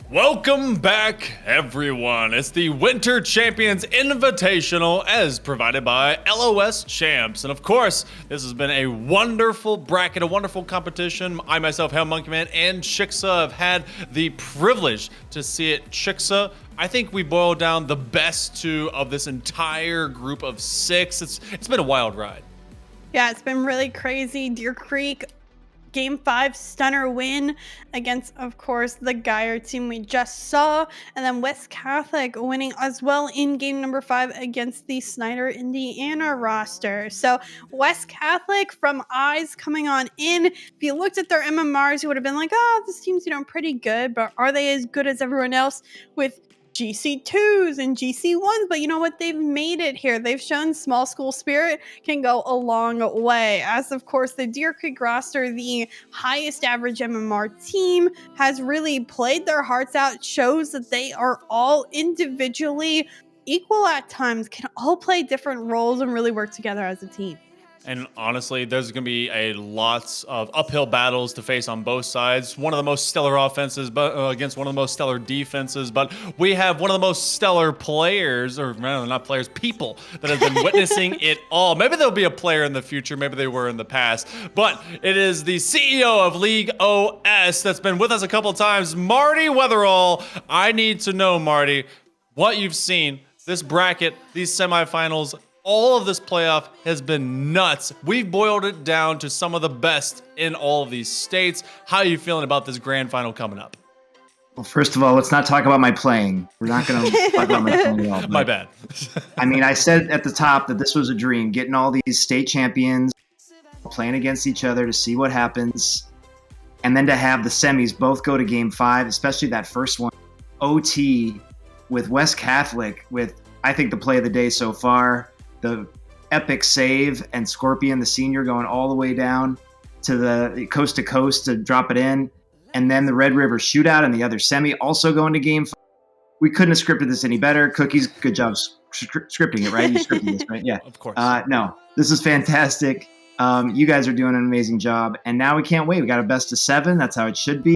Welcome back, everyone. It's the Winter Champions Invitational as provided by LOS Champs. And of course, this has been a wonderful bracket, a wonderful competition. I myself, Hail Monkey Man, and Chicksa have had the privilege to see it. Chicksa, I think we boiled down the best two of this entire group of 6. It's been a wild ride. Yeah, it's been really crazy. Deer Creek, Game 5 stunner win against, of course, the Geyer team we just saw. And then West Catholic winning as well in game number 5 against the Snyder, Indiana roster. So West Catholic from eyes coming on in. If you looked at their MMRs, you would have been like, oh, this team's, pretty good. But are they as good as everyone else with GC2s and GC1s? But you know what? They've made it here. They've shown small school spirit can go a long way. As of course, the Deer Creek roster, the highest average MMR team, has really played their hearts out, shows that they are all individually equal at times, can all play different roles and really work together as a team. And honestly, there's going to be a lots of uphill battles to face on both sides. One of the most stellar offenses against one of the most stellar defenses. But we have one of the most stellar players, or not players, people that have been witnessing it all. Maybe there'll be a player in the future. Maybe they were in the past. But it is the CEO of League OS that's been with us a couple of times, Marty Weatherall. I need to know, Marty, what you've seen, this bracket, these semifinals. All of this playoff has been nuts. We've boiled it down to some of the best in all of these states. How are you feeling about this grand final coming up? Well, first of all, let's not talk about my playing. We're not going to talk about my playing at all. My bad. I mean, I said at the top that this was a dream, getting all these state champions playing against each other to see what happens. And then to have the semis both go to game 5, especially that first one, OT with West Catholic, with I think the play of the day so far. The epic save and Scorpion, the senior, going all the way down to the coast to coast to drop it in. And then the Red River shootout and the other semi also going to game 5. We couldn't have scripted this any better. Cookies, good job scripting it, right? You scripted this, right? Yeah. Of course. No, this is fantastic. You guys are doing an amazing job. And now we can't wait. We got a best of 7. That's how it should be.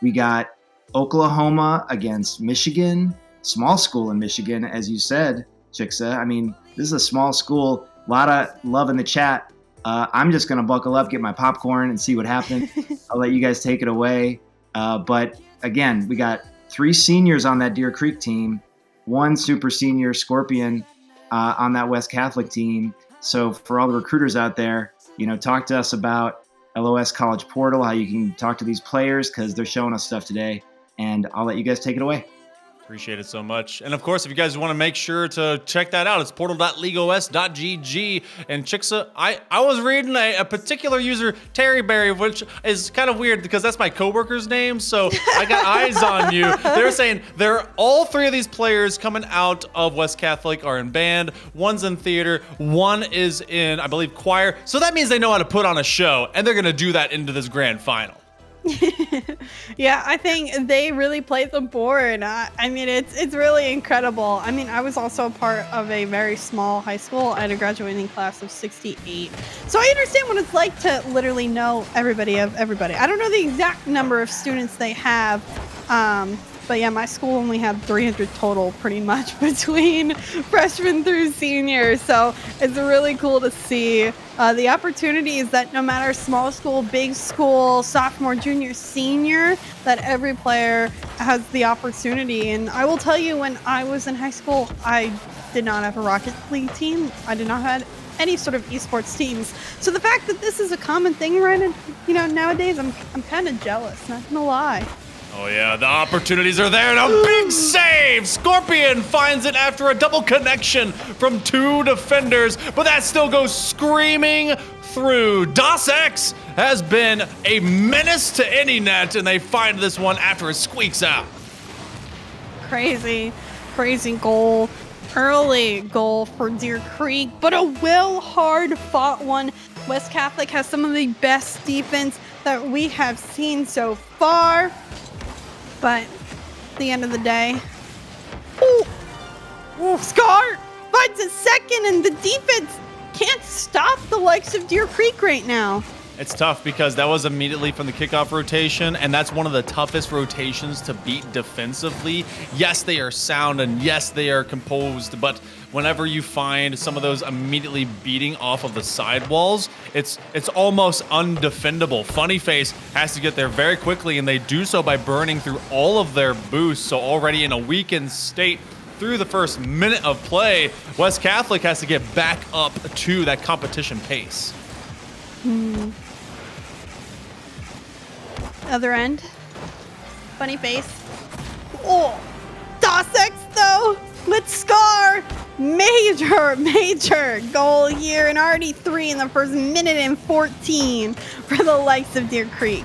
We got Oklahoma against Michigan. Small school in Michigan, as you said, Chicksa. I mean, this is a small school. A lot of love in the chat. I'm just going to buckle up, get my popcorn, and see what happens. I'll let you guys take it away. But again, we got 3 seniors on that Deer Creek team, 1 super senior Scorpion on that West Catholic team. So for all the recruiters out there, talk to us about LOS College Portal, how you can talk to these players, because they're showing us stuff today. And I'll let you guys take it away. Appreciate it so much. And of course, if you guys want to make sure to check that out, it's portal.leagueos.gg. And Chicksa, I was reading a particular user, Terry Berry, which is kind of weird because that's my coworker's name. So I got eyes on you. They're saying all 3 of these players coming out of West Catholic are in band. One's in theater. One is in, I believe, choir. So that means they know how to put on a show, and they're going to do that into this grand final. Yeah, I think they really played the board. I mean, it's really incredible. I mean, I was also a part of a very small high school. I had a graduating class of 68. So I understand what it's like to literally know everybody of everybody. I don't know the exact number of students they have. But yeah, my school only had 300 total pretty much between freshmen through seniors. So it's really cool to see the opportunities that no matter small school, big school, sophomore, junior, senior, that every player has the opportunity. And I will tell you, when I was in high school, I did not have a Rocket League team. I did not have any sort of esports teams. So the fact that this is a common thing right nowadays, I'm kind of jealous, not gonna lie. Oh yeah, the opportunities are there, and a big save! Scorpion finds it after a double connection from 2 defenders, but that still goes screaming through. Das X has been a menace to any net, and they find this one after it squeaks out. Crazy goal. Early goal for Deer Creek, but a hard-fought one. West Catholic has some of the best defense that we have seen so far. But at the end of the day, Scar finds a second, and the defense can't stop the likes of Deer Creek right now. It's tough because that was immediately from the kickoff rotation, and that's one of the toughest rotations to beat defensively. Yes, they are sound, and yes, they are composed, but whenever you find some of those immediately beating off of the sidewalls, it's almost undefendable. Funny Face has to get there very quickly, and they do so by burning through all of their boosts, so already in a weakened state through the first minute of play, West Catholic has to get back up to that competition pace. Other end. Funny Face. Oh, Dossex though with Scar. Major goal here, and already 3 in the first minute and 14 for the likes of Deer Creek.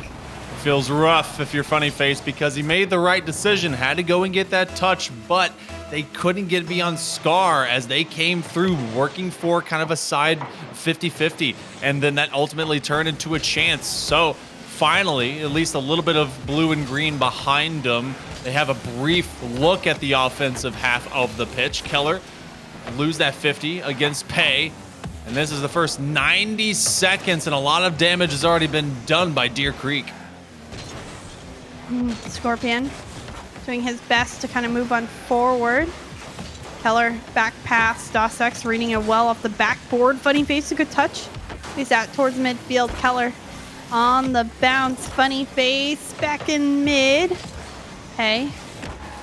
Feels rough if you're Funny Face because he made the right decision, had to go and get that touch, but they couldn't get beyond Scar as they came through working for kind of a side 50-50, and then that ultimately turned into a chance. So finally, at least a little bit of blue and green behind them. They have a brief look at the offensive half of the pitch. Keller lose that 50 against Pay, and this is the first 90 seconds, and a lot of damage has already been done by Deer Creek. Scorpion doing his best to kind of move on forward. Keller back pass. Dossex reading it well off the backboard. Funny Face, a good touch. He's out towards midfield. Keller on the bounce. Funny Face back in mid. Hey,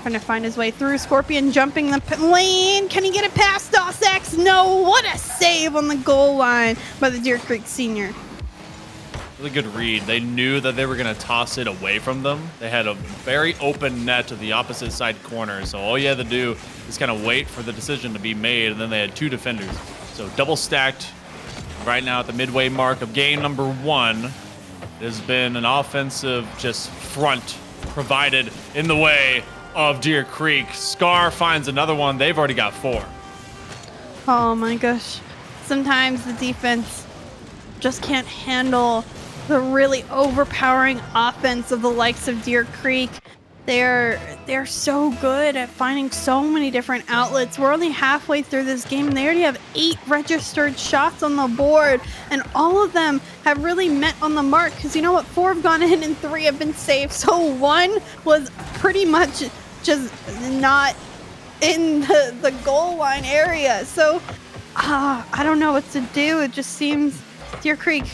trying to find his way through. Scorpion jumping the lane. Can he get it past Dossex? No. What a save on the goal line by the Deer Creek senior. Really good read. They knew that they were going to toss it away from them. They had a very open net to the opposite side corner, so all you had to do is kind of wait for the decision to be made, and then they had 2 defenders. So double stacked right now at the midway mark of game number 1. It has been an offensive just front provided in the way of Deer Creek. Scar finds another one. They've already got 4. Oh my gosh. Sometimes the defense just can't handle the really overpowering offense of the likes of Deer Creek. They're so good at finding so many different outlets. We're only halfway through this game, and they already have 8 registered shots on the board, and all of them have really met on the mark, because you know what, 4 have gone in and 3 have been saved. So 1 was pretty much just not in the goal line area. So I don't know what to do. It just seems Deer Creek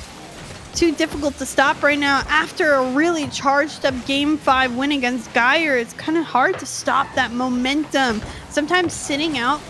too difficult to stop right now. After a really charged up game 5 win against Geyer, it's kind of hard to stop that momentum. Sometimes sitting out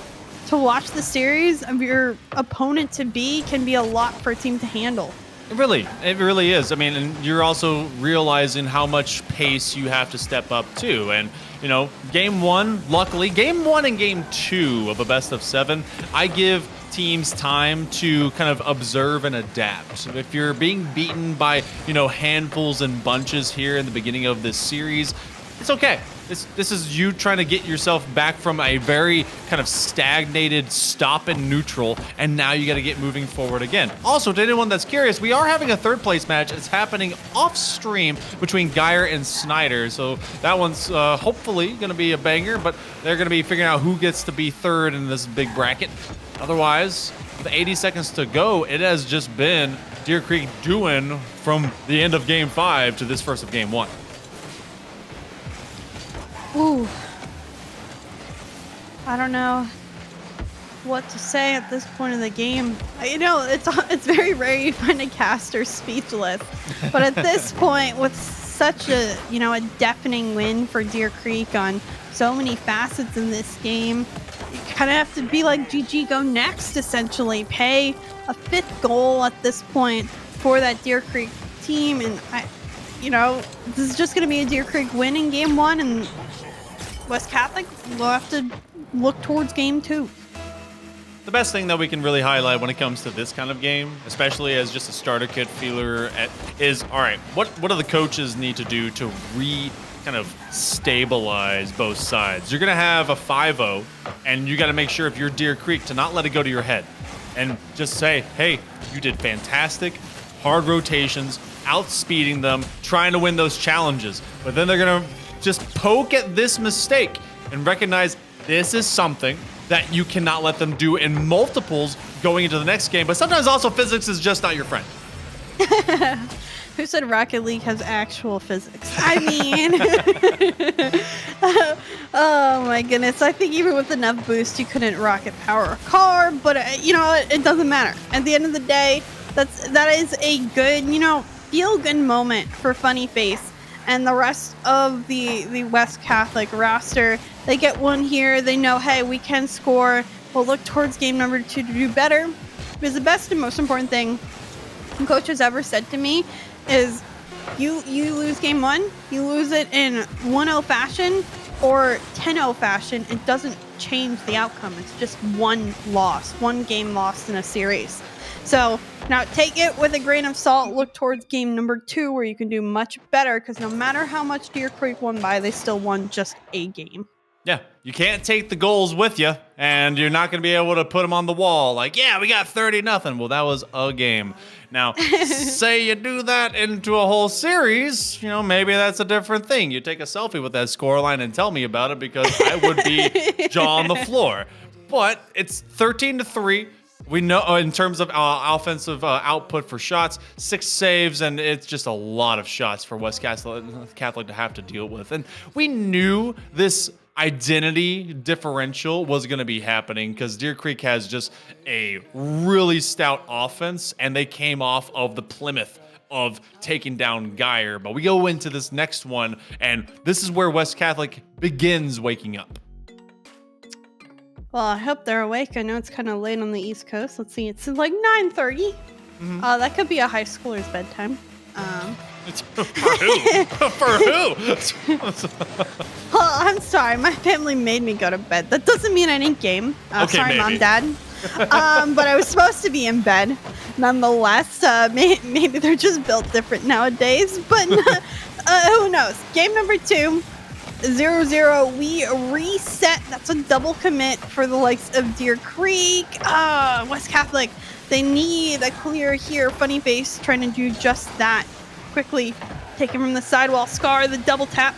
to watch the series of your opponent to be can be a lot for a team to handle. It really is. I mean, and you're also realizing how much pace you have to step up to. And, you know, game 1, luckily, game 1 and game 2 of a best of 7, I give teams time to kind of observe and adapt. So if you're being beaten by, you know, handfuls and bunches here in the beginning of this series, it's okay. This is you trying to get yourself back from a very kind of stagnated stop in neutral, and now you got to get moving forward again. Also, to anyone that's curious, we are having a 3rd place match. It's happening off stream between Geyer and Snyder, so that one's hopefully going to be a banger, but they're going to be figuring out who gets to be 3rd in this big bracket. Otherwise, with 80 seconds to go, it has just been Deer Creek doing from the end of game 5 to this first of game 1. Ooh. I don't know what to say at this point of the game. You know, it's very rare you find a caster speechless. But at this point, with such a, you know, a deafening win for Deer Creek on so many facets in this game, you kind of have to be like, GG, go next, essentially. Pay a 5th goal at this point for that Deer Creek team. And, you know, this is just going to be a Deer Creek win in game 1, and West Catholic will have to look towards game 2. The best thing that we can really highlight when it comes to this kind of game, especially as just a starter kit feeler, is, all right, what do the coaches need to do to kind of stabilize both sides? You're going to have a 5-0, and you got to make sure if you're Deer Creek to not let it go to your head and just say, hey, you did fantastic, hard rotations, outspeeding them, trying to win those challenges. But then they're going to just poke at this mistake and recognize this is something that you cannot let them do in multiples going into the next game. But sometimes also physics is just not your friend. Who said Rocket League has actual physics? I mean, oh my goodness. I think even with enough boost, you couldn't rocket power a car, but you know, it doesn't matter. At the end of the day, that is a good, you know, feel good moment for Funny Face and the rest of the West Catholic roster. They get one here. They know, hey, we can score. We'll look towards game number 2 to do better. Because the best and most important thing coach has ever said to me is you lose game 1, you lose it in 1-0 fashion or 10-0 fashion. It doesn't change the outcome. It's just one loss, one game lost in a series. So now take it with a grain of salt. Look towards game number 2 where you can do much better, because no matter how much Deer Creek won by, they still won just a game. Yeah, you can't take the goals with you, and you're not going to be able to put them on the wall. Like, yeah, we got 30-0. Well, that was a game. Now, say you do that into a whole series, you know, maybe that's a different thing. You take a selfie with that scoreline and tell me about it, because I would be jaw on the floor. But it's 13-3. We know in terms of offensive output for shots, 6 saves, and it's just a lot of shots for West Catholic to have to deal with. And we knew this identity differential was going to be happening, because Deer Creek has just a really stout offense, and they came off of the Plymouth of taking down Geyer. But we go into this next one, and this is where West Catholic begins waking up. Well, I hope they're awake. I know it's kind of late on the East Coast. Let's see, it's like 9:30. That could be a high schooler's bedtime. For who? For who? Oh, I'm sorry. My family made me go to bed. That doesn't mean I didn't game. Okay, sorry, maybe. Mom, Dad. But I was supposed to be in bed. Nonetheless, maybe they're just built different nowadays. But who knows? Game number 2. 0-0, we reset. That's a double commit for the likes of Deer Creek. West Catholic, they need a clear here. Funny Face trying to do just that. Quickly taken from the sidewall. Scar, the double tap.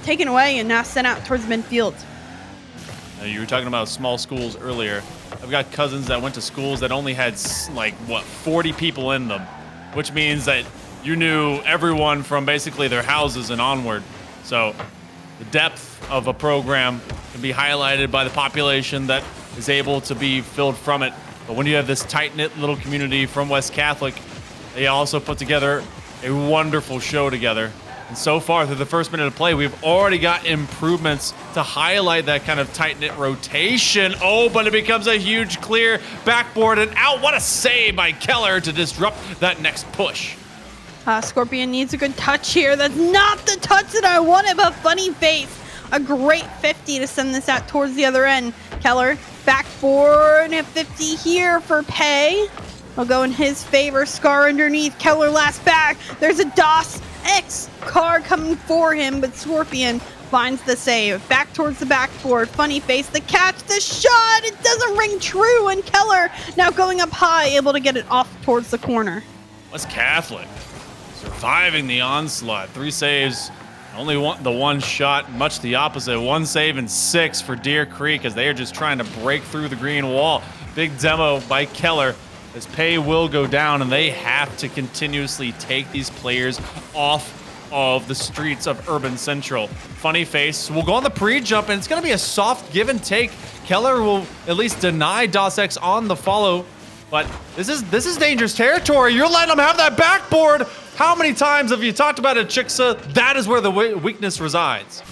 Taken away and now sent out towards midfield. Now, you were talking about small schools earlier. I've got cousins that went to schools that only had, 40 people in them, which means that you knew everyone from basically their houses and onward. So the depth of a program can be highlighted by the population that is able to be filled from it. But when you have this tight-knit little community from West Catholic, they also put together a wonderful show together. And so far, through the first minute of play, we've already got improvements to highlight that kind of tight-knit rotation. Oh, but it becomes a huge clear backboard and out. What a save by Keller to disrupt that next push. Scorpion needs a good touch here. That's not the touch that I wanted, but Funny Face. A great 50 to send this out towards the other end. Keller, backboard, and a 50 here for Pay. Will go in his favor. Scar underneath. Keller last back. There's a DOS X car coming for him, but Scorpion finds the save. Back towards the backboard. Funny Face, the catch, the shot. It doesn't ring true, and Keller now going up high, able to get it off towards the corner. West Catholic surviving the onslaught. 3 saves, only the one shot, much the opposite. 1 save and 6 for Deer Creek as they are just trying to break through the green wall. Big demo by Keller as Pay will go down, and they have to continuously take these players off of the streets of Urban Central. Funny Face will go on the pre-jump, and it's going to be a soft give and take. Keller will at least deny DOS X on the follow, but this is dangerous territory. You're letting them have that backboard. How many times have you talked about it, Chicksa? That is where the weakness resides.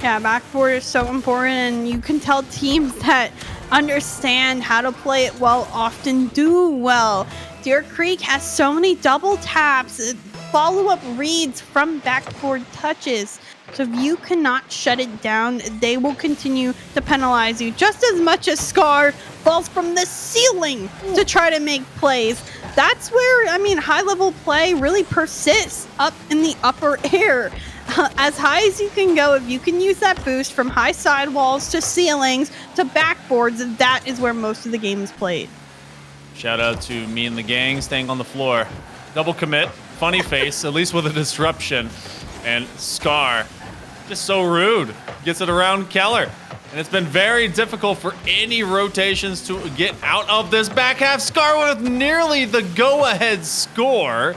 Yeah, backboard is so important, and you can tell teams that understand how to play it well often do well. Deer Creek has so many double taps, follow-up reads from backboard touches. So if you cannot shut it down, they will continue to penalize you just as much as Scar falls from the ceiling to try to make plays. That's where, high-level play really persists up in the upper air. As high as you can go, if you can use that boost from high sidewalls to ceilings to backboards, that is where most of the game is played. Shout out to me and the gang staying on the floor. Double commit, Funny Face, at least with a disruption. And Scar, just so rude, gets it around Keller. And it's been very difficult for any rotations to get out of this back half. Scar with nearly the go-ahead score.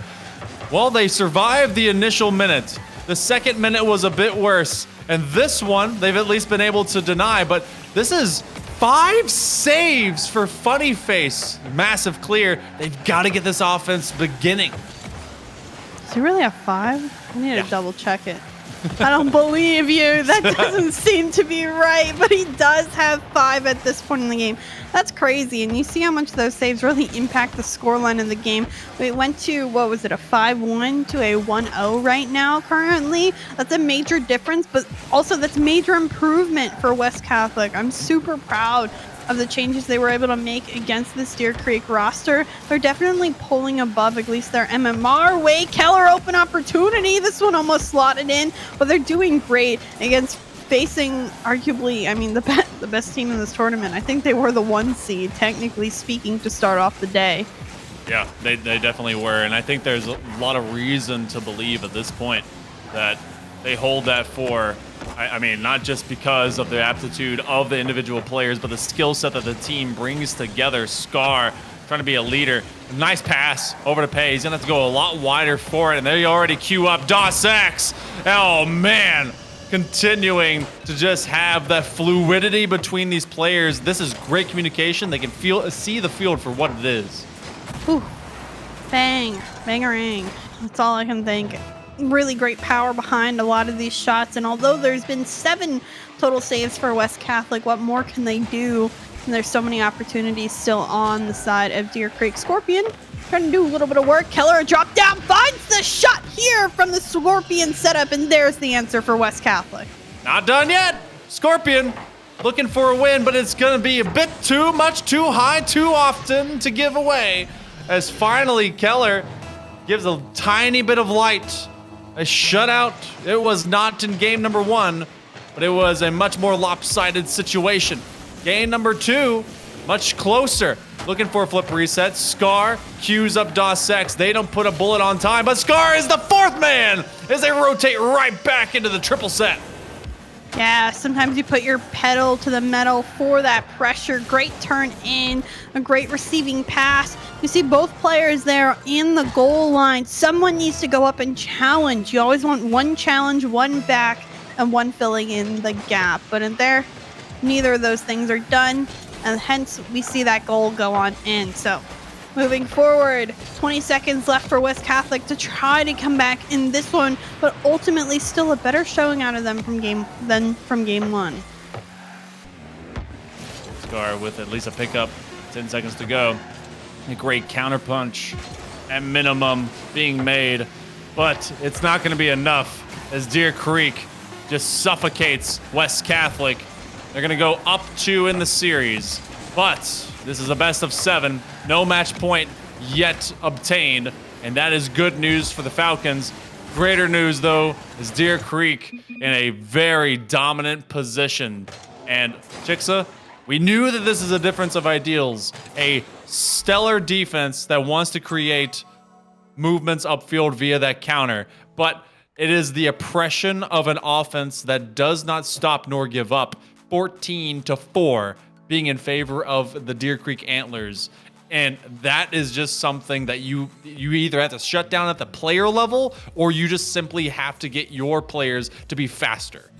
Well, they survived the initial minute. The second minute was a bit worse. And this one, they've at least been able to deny. But this is 5 saves for Funny Face. Massive clear. They've got to get this offense beginning. Does he really have 5? I need to double check it. I don't believe you. That doesn't seem to be right, but he does have 5 at this point in the game. That's crazy, and you see how much those saves really impact the scoreline in the game. We went to, what was it, a 5-1 to a 1-0 right now currently. That's a major difference, but also that's major improvement for West Catholic. I'm super proud of the changes they were able to make against this Deer Creek roster. They're definitely pulling above at least their MMR. Wade Keller, open opportunity. This one almost slotted in, but they're doing great against facing arguably, I mean, the best team in this tournament. I think they were the 1 seed, technically speaking, to start off the day. Yeah, they definitely were, and I think there's a lot of reason to believe at this point that they hold that 4. I mean, not just because of the aptitude of the individual players, but the skill set that the team brings together. Scar trying to be a leader. Nice pass over to Pay. He's going to have to go a lot wider for it, and they already queue up Dos X. Oh, man. Continuing to just have that fluidity between these players. This is great communication. They can see the field for what it is. Ooh. Bang. Bangarang. That's all I can think. Really great power behind a lot of these shots, and although there's been 7 total saves for West Catholic, what more can they do? And there's so many opportunities still on the side of Deer Creek. Scorpion trying to do a little bit of work. Keller drop down, finds the shot here from the Scorpion setup, and there's the answer for West Catholic. Not done yet. Scorpion looking for a win, but it's going to be a bit too much, too high, too often to give away, as finally Keller gives a tiny bit of light. A shutout. It was not in game number 1, but it was a much more lopsided situation. Game number 2, much closer. Looking for a flip reset. Scar queues up Dos X. They don't put a bullet on time, but Scar is the 4th man as they rotate right back into the triple set. Yeah, sometimes you put your pedal to the metal for that pressure. Great turn in, a great receiving pass. You see both players there in the goal line. Someone needs to go up and challenge. You always want 1 challenge, 1 back, and 1 filling in the gap. But in there, neither of those things are done, and hence we see that goal go on in. So moving forward, 20 seconds left for West Catholic to try to come back in this one, but ultimately still a better showing out of them from game 1. Scar with at least a pickup, 10 seconds to go. A great counterpunch at minimum being made, but it's not going to be enough as Deer Creek just suffocates West Catholic. They're going to go up 2 in the series, but this is a best of 7. No match point yet obtained, and that is good news for the Falcons. Greater news, though, is Deer Creek in a very dominant position. And Chixa, we knew that this is a difference of ideals. A stellar defense that wants to create movements upfield via that counter, but it is the oppression of an offense that does not stop nor give up. 14-4 being in favor of the Deer Creek Antlers. And that is just something that you either have to shut down at the player level, or you just simply have to get your players to be faster.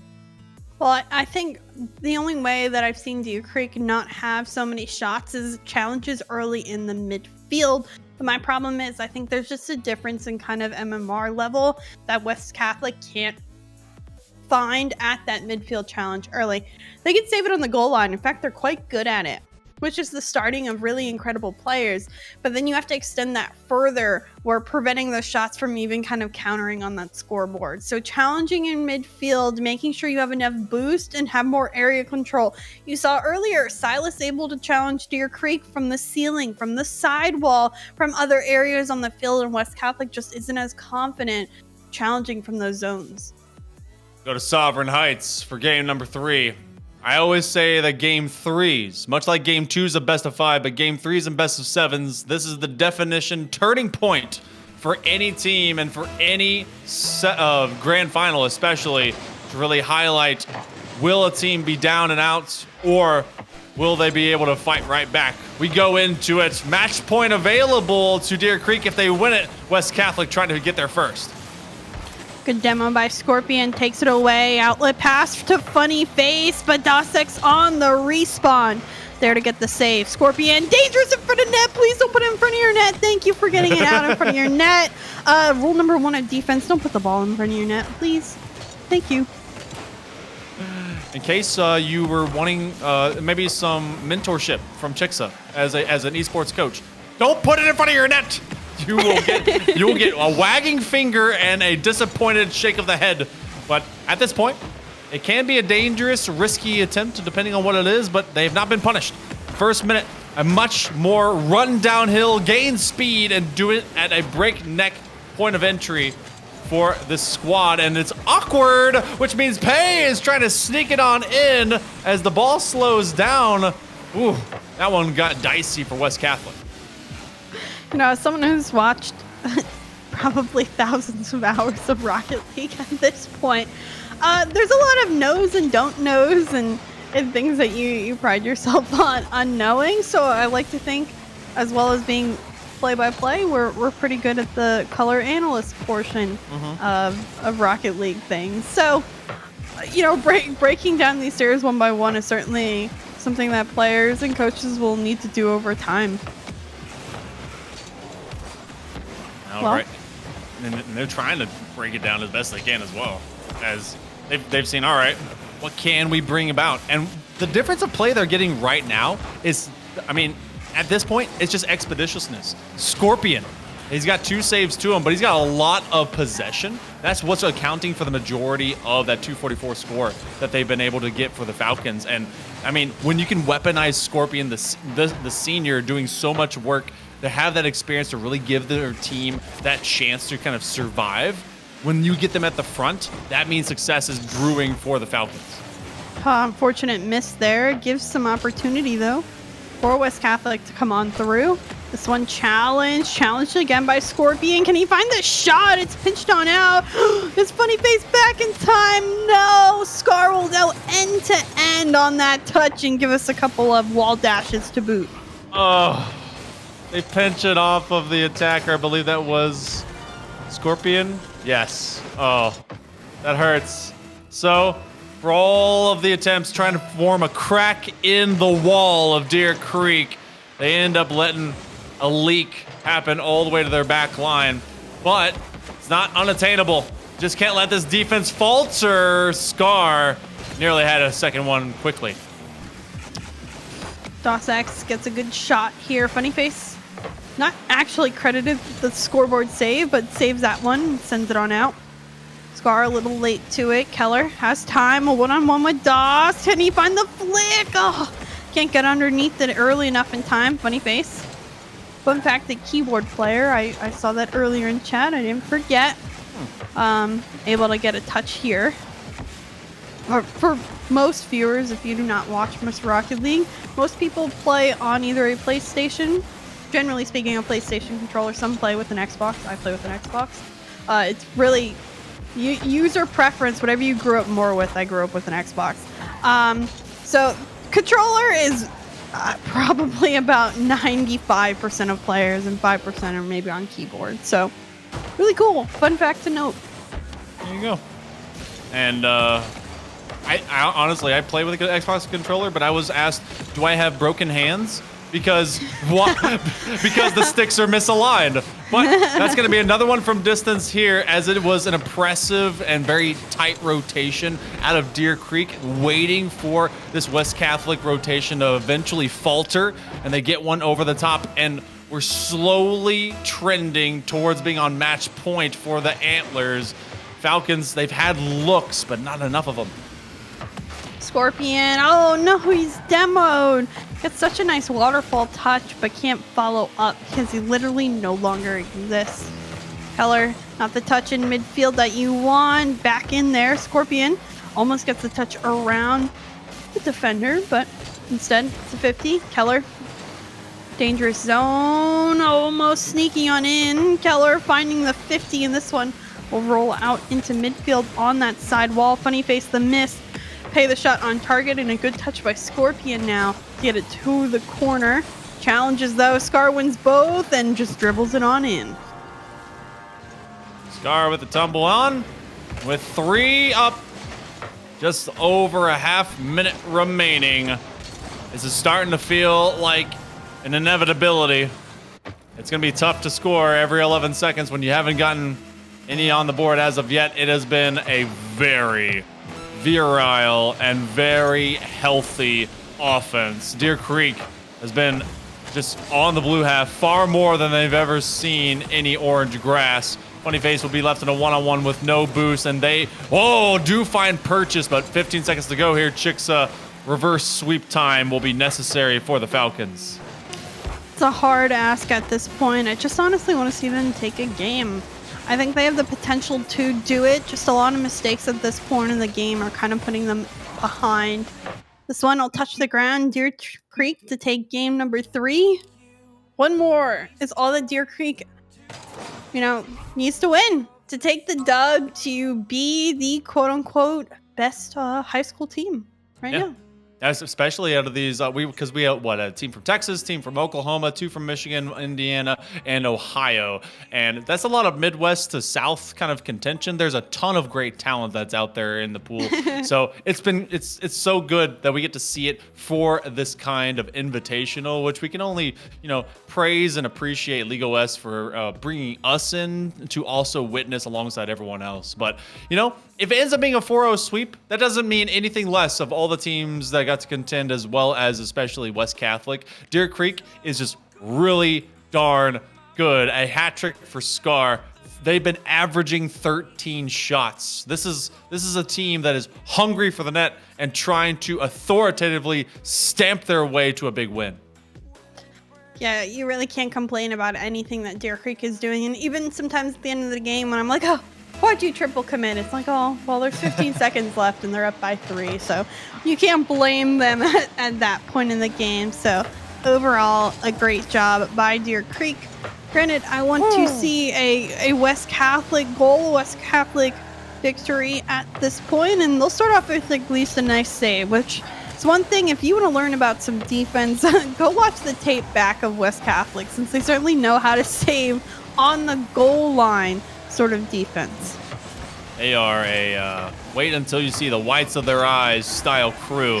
Well, I think the only way that I've seen Deer Creek not have so many shots is challenges early in the midfield. But my problem is I think there's just a difference in kind of MMR level that West Catholic can't find at that midfield challenge early. They can save it on the goal line. In fact, they're quite good at it, which is the starting of really incredible players. But then you have to extend that further, where preventing those shots from even kind of countering on that scoreboard. So challenging in midfield, making sure you have enough boost and have more area control. You saw earlier, Silas able to challenge Deer Creek from the ceiling, from the sidewall, from other areas on the field, and West Catholic just isn't as confident challenging from those zones. Go to Sovereign Heights for game number 3. I always say that game 3s, much like game 2's a best of 5, but game 3s and best of 7s, this is the definition turning point for any team and for any grand final, especially to really highlight Will a team be down and out, or will they be able to fight right back? We go into it. Match point available to Deer Creek if they win it. West Catholic trying to get there first. Good demo by Scorpion, takes it away. Outlet pass to Funny Face, but Dosek's on the respawn. There to get the save. Scorpion, dangerous in front of net. Please don't put it in front of your net. Thank you for getting it out in front of your net. Rule number 1 of defense, don't put the ball in front of your net, please. Thank you. In case you were wanting maybe some mentorship from Chixa as an esports coach, don't put it in front of your net. You will get a wagging finger and a disappointed shake of the head. But at this point, it can be a dangerous, risky attempt depending on what it is, but they have not been punished. First minute, a much more run downhill, gain speed, and do it at a breakneck point of entry for this squad, and it's awkward, which means Pei is trying to sneak it on in as the ball slows down. Ooh, that one got dicey for West Catholic. You know, as someone who's watched probably thousands of hours of Rocket League at this point, there's a lot of knows and don't knows and things that you pride yourself on knowing. So I like to think, as well as being play-by-play, we're pretty good at the color analyst portion of Rocket League things. So, you know, breaking down these series one by one is certainly something that players and coaches will need to do over time. All right. And they're trying to break it down as best they can as well, as they've seen, all right, what can we bring about? And the difference of play they're getting right now is, I mean, at this point, it's just expeditiousness. Scorpion, he's got 2 saves to him, but he's got a lot of possession. That's what's accounting for the majority of that 244 score that they've been able to get for the Falcons. And I mean, when you can weaponize Scorpion, the senior, doing so much work, to have that experience to really give their team that chance to kind of survive, when you get them at the front, that means success is brewing for the Falcons. Unfortunate miss there. Gives some opportunity, though, for West Catholic to come on through. This one challenged again by Scorpion. Can he find the shot? It's pinched on out. His Funny Face back in time. No, Scar will go end to end on that touch and give us a couple of wall dashes to boot. Oh, they pinch it off of the attacker. I believe that was Scorpion. Yes. Oh, that hurts. So, for all of the attempts trying to form a crack in the wall of Deer Creek, they end up letting a leak happen all the way to their back line. But it's not unattainable. Just can't let this defense falter. Scar nearly had a second one quickly. DOSX gets a good shot here. Funny Face not actually credited with the scoreboard save, but saves that one, sends it on out. Scar a little late to it. Keller has time, a one-on-one with Doss. Can he find the flick? Oh, can't get underneath it early enough in time. Funny Face. Fun fact, the keyboard player, I saw that earlier in chat, I didn't forget. Able to get a touch here. For most viewers, if you do not watch Mr. Rocket League, most people play on either a PlayStation, generally speaking, a PlayStation controller. Some play with an Xbox. I play with an Xbox. It's really user preference, whatever you grew up more with. I grew up with an Xbox. So controller is probably about 95% of players, and 5% are maybe on keyboard. So really cool. Fun fact to note. There you go. And I honestly, I play with an Xbox controller, but I was asked, do I have broken hands? Because because the sticks are misaligned. But that's going to be another one from distance here, as it was an impressive and very tight rotation out of Deer Creek, waiting for this West Catholic rotation to eventually falter, and they get one over the top, and we're slowly trending towards being on match point for the Antlers. Falcons, they've had looks, but not enough of them. Scorpion, oh no, he's demoed. Gets such a nice waterfall touch, but can't follow up because he literally no longer exists. Keller, not the touch in midfield that you want. Back in there, Scorpion almost gets the touch around the defender, but instead it's a 50. Keller, dangerous zone, almost sneaking on in. Keller finding the 50, and this one will roll out into midfield on that side wall. Funny Face, the miss. pay the shot on target, and a good touch by Scorpion now to get it to the corner. Challenges though, Scar wins both and just dribbles it on in. Scar with the tumble on, with 3 up, just over a half minute remaining. This is starting to feel like an inevitability. It's going to be tough to score every 11 seconds when you haven't gotten any on the board as of yet. It has been a very virile and very healthy offense. Deer Creek has been just on the blue half far more than they've ever seen any orange grass. Funny Face will be left in a one-on-one with no boost, and they, do find purchase, but 15 seconds to go here. Chick's reverse sweep time will be necessary for the Falcons. It's a hard ask at this point. I just honestly want to see them take a game. I think they have the potential to do it. Just a lot of mistakes at this point in the game are kind of putting them behind. This one will touch the ground. Deer Creek to take game number 3. One more is all that Deer Creek, needs to win to take the dub to be the quote-unquote best high school team right now. Especially out of these, because we have a team from Texas, team from Oklahoma, 2 from Michigan, Indiana, and Ohio, and that's a lot of Midwest to South kind of contention. There's a ton of great talent that's out there in the pool, so it's so good that we get to see it for this kind of invitational, which we can only praise and appreciate League OS for bringing us in to also witness alongside everyone else. But if it ends up being a 4-0 sweep, that doesn't mean anything less of all the teams that got to contend, as well as especially West Catholic. Deer Creek is just really darn good. A hat trick for Scar. They've been averaging 13 shots. This is a team that is hungry for the net and trying to authoritatively stamp their way to a big win. Yeah, you really can't complain about anything that Deer Creek is doing. And even sometimes at the end of the game when I'm like, why'd you triple commit? It's like, there's 15 seconds left and they're up by 3. So you can't blame them at that point in the game. So overall, a great job by Deer Creek. Granted, I want to see a West Catholic goal, West Catholic victory at this point. And they'll start off with at least a nice save, which is one thing. If you want to learn about some defense, go watch the tape back of West Catholic, since they certainly know how to save on the goal line sort of defense. They are a wait until you see the whites of their eyes style crew.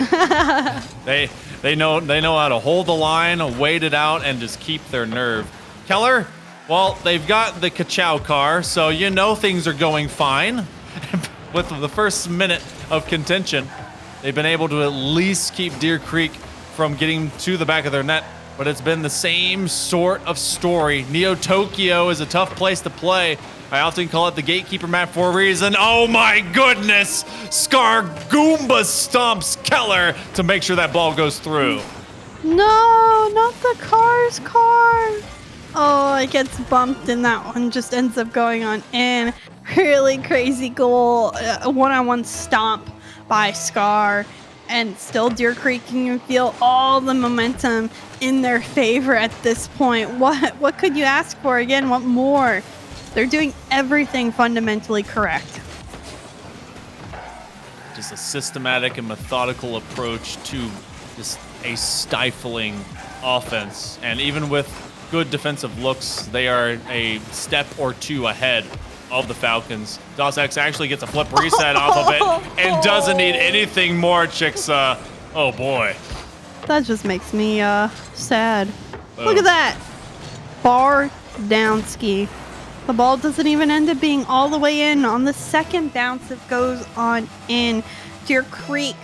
They know how to hold the line, wait it out, and just keep their nerve. Keller, well, they've got the Kachow car, so things are going fine. With the first minute of contention, they've been able to at least keep Deer Creek from getting to the back of their net. But it's been the same sort of story. Neo Tokyo is a tough place to play. I often call it the gatekeeper map for a reason. Oh my goodness! Scar Goomba stomps Keller to make sure that ball goes through. No, not the car's car. Oh, it gets bumped and that one just ends up going on in. Really crazy goal. A one-on-one stomp by Scar. And still Deer Creek can feel all the momentum in their favor at this point. What could you ask for? Again, what more? They're doing everything fundamentally correct. Just a systematic and methodical approach to just a stifling offense. And even with good defensive looks, they are a step or 2 ahead of the Falcons. Dos X actually gets a flip reset off of it and doesn't need anything more, Chicks. Oh boy. That just makes me sad. Boom. Look at that. Bar down ski. The ball doesn't even end up being all the way in. On the second bounce, it goes on in. Deer Creek,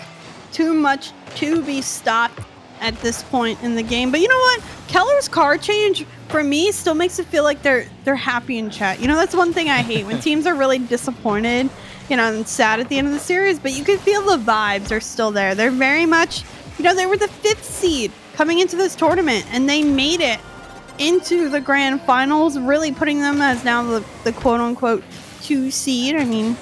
too much to be stopped at this point in the game. But you know what? Keller's car change, for me, still makes it feel like they're happy in chat. That's one thing I hate, when teams are really disappointed, and sad at the end of the series. But you can feel the vibes are still there. They're very much, they were the 5th seed coming into this tournament, and they made it into the grand finals, really putting them as now the quote-unquote 2 seed. I mean,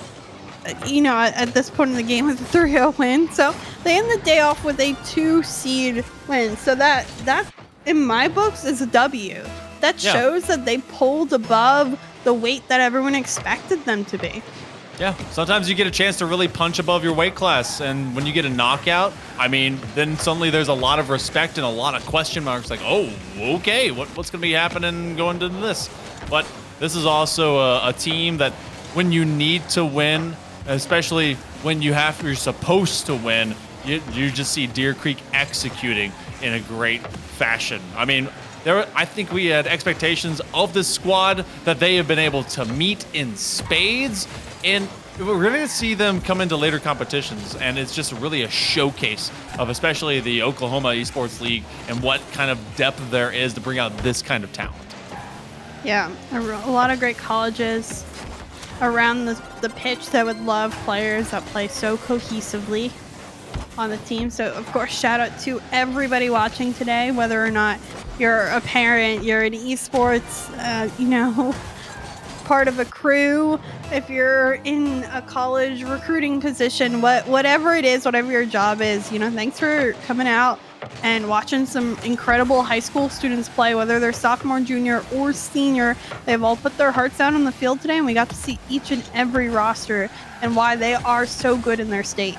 at this point in the game with a 3-0 win. So they end the day off with a 2 seed win. So that in my books is a W. That shows that they pulled above the weight that everyone expected them to be. Yeah, sometimes you get a chance to really punch above your weight class, and when you get a knockout, I mean, then suddenly there's a lot of respect and a lot of question marks, like, oh, okay, what's going to be happening going to this? But this is also a team that when you need to win, especially when you're supposed to win, you just see Deer Creek executing in a great fashion. I mean, I think we had expectations of this squad that they have been able to meet in spades, and we're going to see them come into later competitions, and it's just really a showcase of especially the Oklahoma Esports League and what kind of depth there is to bring out this kind of talent. Yeah, a lot of great colleges around the pitch that would love players that play so cohesively on the team. So, of course, shout out to everybody watching today, whether or not you're a parent, you're an esports, part of a crew, if you're in a college recruiting position, whatever it is, whatever your job is, thanks for coming out and watching some incredible high school students play, whether they're sophomore, junior, or senior. They've all put their hearts out on the field today, and we got to see each and every roster and why they are so good in their state.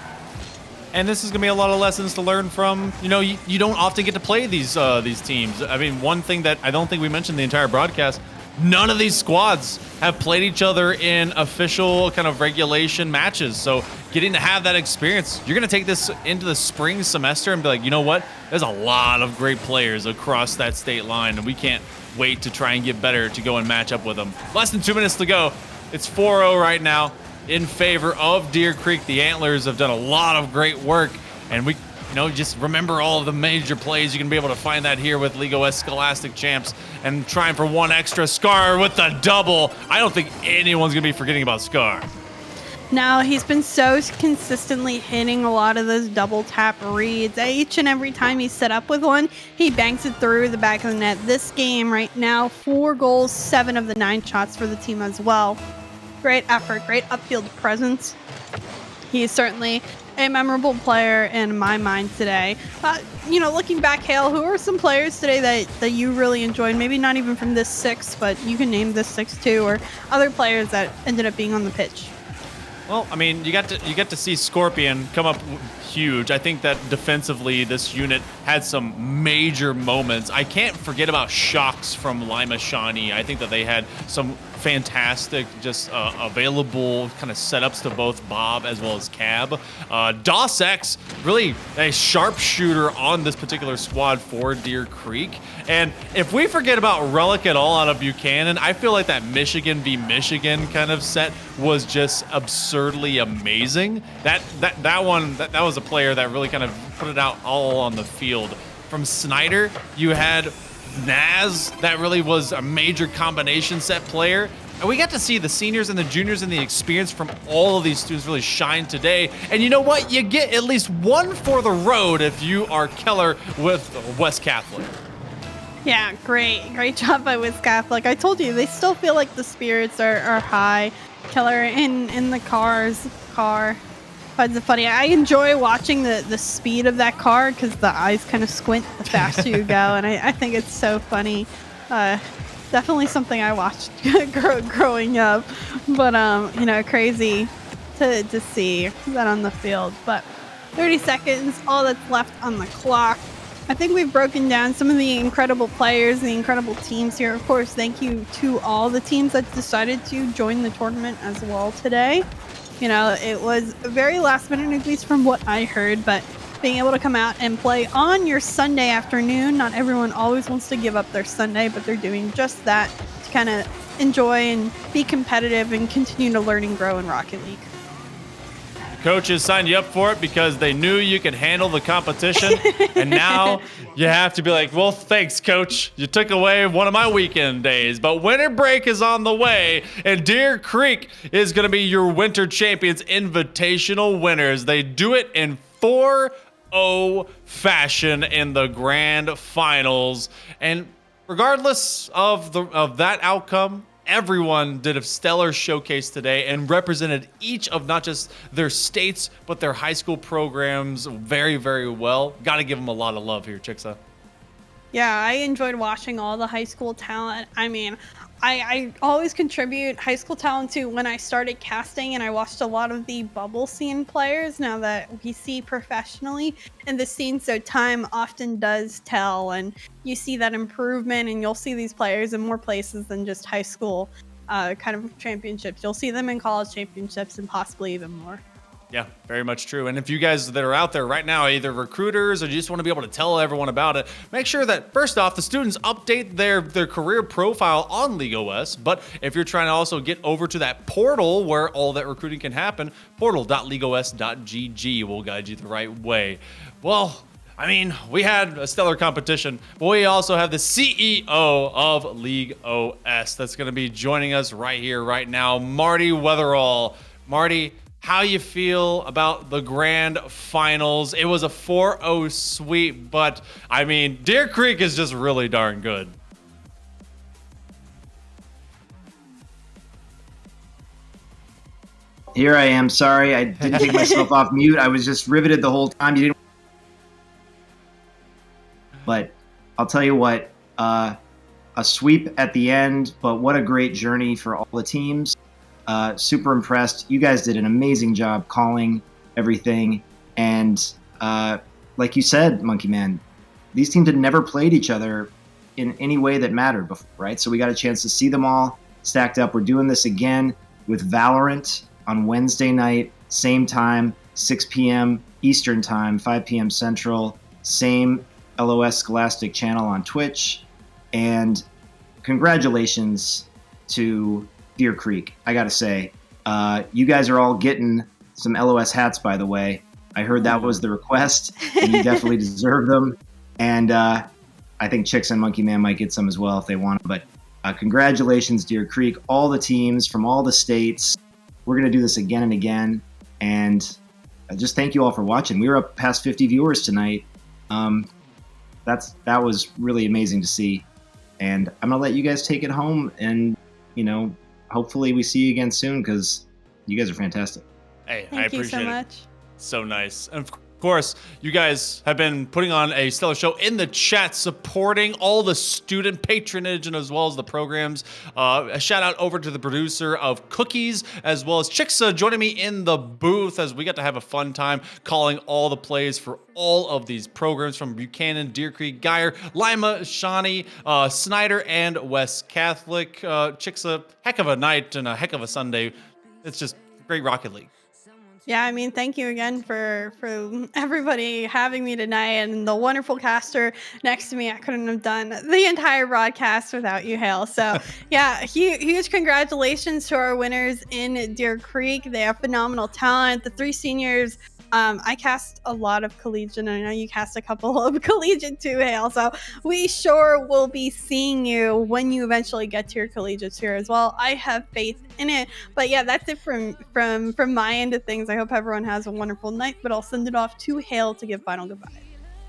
And this is going to be a lot of lessons to learn from. You don't often get to play these teams. I mean, one thing that I don't think we mentioned the entire broadcast, none of these squads have played each other in official kind of regulation matches. So getting to have that experience, you're going to take this into the spring semester and be like, you know what? There's a lot of great players across that state line, and we can't wait to try and get better to go and match up with them. Less than 2 minutes to go. It's 4-0 right now in favor of Deer Creek. The Antlers have done a lot of great work, and we just remember all of the major plays. You can be able to find that here with League OS Scholastic champs, and trying for one extra. Scar with the double. I don't think anyone's going to be forgetting about Scar. No, he's been so consistently hitting a lot of those double tap reads. Each and every time he's set up with one, he banks it through the back of the net. This game right now, 4 goals, 7 of the 9 shots for the team as well. Great effort, great upfield presence. He is certainly a memorable player in my mind today. Looking back, Hale, who are some players today that you really enjoyed? Maybe not even from this 6, but you can name this 6 too, or other players that ended up being on the pitch. Well, I mean, you got to see Scorpion come up huge. I think that defensively, this unit had some major moments. I can't forget about Shocks from Lima Shawnee. I think that they had some fantastic, just available kind of setups to both Bob as well as Cab. Dos X, really a sharpshooter on this particular squad for Deer Creek. And if we forget about Relic at all out of Buchanan, I feel like that Michigan v. Michigan kind of set was just absurdly amazing. That was a player that really kind of put it out all on the field. From Snyder, you had Naz, that really was a major combination set player. And we got to see the seniors and the juniors and the experience from all of these students really shine today. And you know what? You get at least one for the road if you are Keller with West Catholic. Yeah, great job by West Catholic. I told you, they still feel like the spirits are high. Keller in the car finds it funny. I enjoy watching the speed of that car because the eyes kind of squint the faster you go, and I think it's so funny. Definitely something I watched growing up, but crazy to see that on the field. But 30 seconds, all that's left on the clock. I think we've broken down some of the incredible players, the incredible teams here. Of course, thank you to all the teams that decided to join the tournament as well today. It was very last minute, at least from what I heard, but being able to come out and play on your Sunday afternoon, not everyone always wants to give up their Sunday, but they're doing just that to kind of enjoy and be competitive and continue to learn and grow in Rocket League. Coaches signed you up for it because they knew you could handle the competition. And now you have to be like, well, thanks, coach. You took away one of my weekend days. But winter break is on the way, and Deer Creek is going to be your Winter Champions Invitational winners. They do it in 4-0 fashion in the grand finals. And regardless of that outcome, everyone did a stellar showcase today and represented each of not just their states, but their high school programs very, very well. Got to give them a lot of love here, Chicksa. Yeah, I enjoyed watching all the high school talent. I mean, I always contribute high school talent to when I started casting, and I watched a lot of the bubble scene players now that we see professionally in the scene. So time often does tell, and you see that improvement, and you'll see these players in more places than just high school kind of championships. You'll see them in college championships and possibly even more. Yeah, very much true. And if you guys that are out there right now, either recruiters or you just want to be able to tell everyone about it, make sure that first off, the students update their career profile on League OS. But if you're trying to also get over to that portal where all that recruiting can happen, portal.leagueos.gg will guide you the right way. Well, I mean, we had a stellar competition, but we also have the CEO of League OS that's going to be joining us right here, right now, Marty Weatherall. Marty, how you feel about the grand finals? It was a 4-0 sweep, but I mean, Deer Creek is just really darn good. Here I am. Sorry, I didn't take myself off mute. I was just riveted the whole time. You didn't. But I'll tell you what, a sweep at the end, but what a great journey for all the teams. Super impressed. You guys did an amazing job calling everything. And like you said, Monkey Man, these teams had never played each other in any way that mattered before, right? So we got a chance to see them all stacked up. We're doing this again with Valorant on Wednesday night, same time, 6 p.m. Eastern time, 5 p.m. Central, same LOS Scholastic channel on Twitch. And congratulations to Deer Creek. I gotta say, you guys are all getting some LOS hats, by the way. I heard that was the request, and you definitely deserve them. And I think Chicks and Monkey Man might get some as well if they want. But congratulations, Deer Creek, all the teams from all the states. We're gonna do this again and again. And just thank you all for watching. We were up past 50 viewers tonight. That was really amazing to see. And I'm gonna let you guys take it home, and hopefully we see you again soon, because you guys are fantastic. Hey, I Thank you appreciate so it. much. So nice. And of course, you guys have been putting on a stellar show in the chat, supporting all the student patronage and as well as the programs. A shout out over to the producer of Cookies, as well as Chicksa joining me in the booth as we got to have a fun time calling all the plays for all of these programs from Buchanan, Deer Creek, Geyer, Lima, Shawnee, Snyder, and West Catholic. Chicksa, heck of a night and a heck of a Sunday. It's just great Rocket League. Yeah, I mean, thank you again for everybody having me tonight, and the wonderful caster next to me. I couldn't have done the entire broadcast without you, Hale. So yeah, huge congratulations to our winners in Deer Creek. They have phenomenal talent. The 3 seniors. I cast a lot of collegiate, and I know you cast a couple of collegiate too, Hale. So we sure will be seeing you when you eventually get to your collegiates here as well. I have faith in it. But yeah, that's it from my end of things. I hope everyone has a wonderful night, but I'll send it off to Hale to give final goodbye.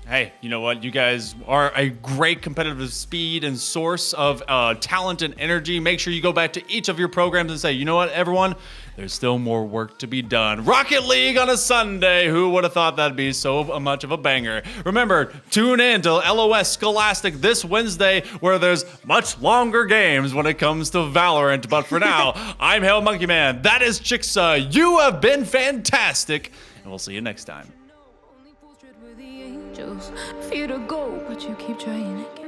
Hey, you know what? You guys are a great competitive speed and source of talent and energy. Make sure you go back to each of your programs and say, you know what, everyone? There's still more work to be done. Rocket League on a Sunday. Who would have thought that'd be so much of a banger? Remember, tune in to LOS Scholastic this Wednesday, where there's much longer games when it comes to Valorant. But for now, I'm Hale Monkey Man. That is Chicksa. You have been fantastic, and we'll see you next time. Fear to go, but you keep trying again.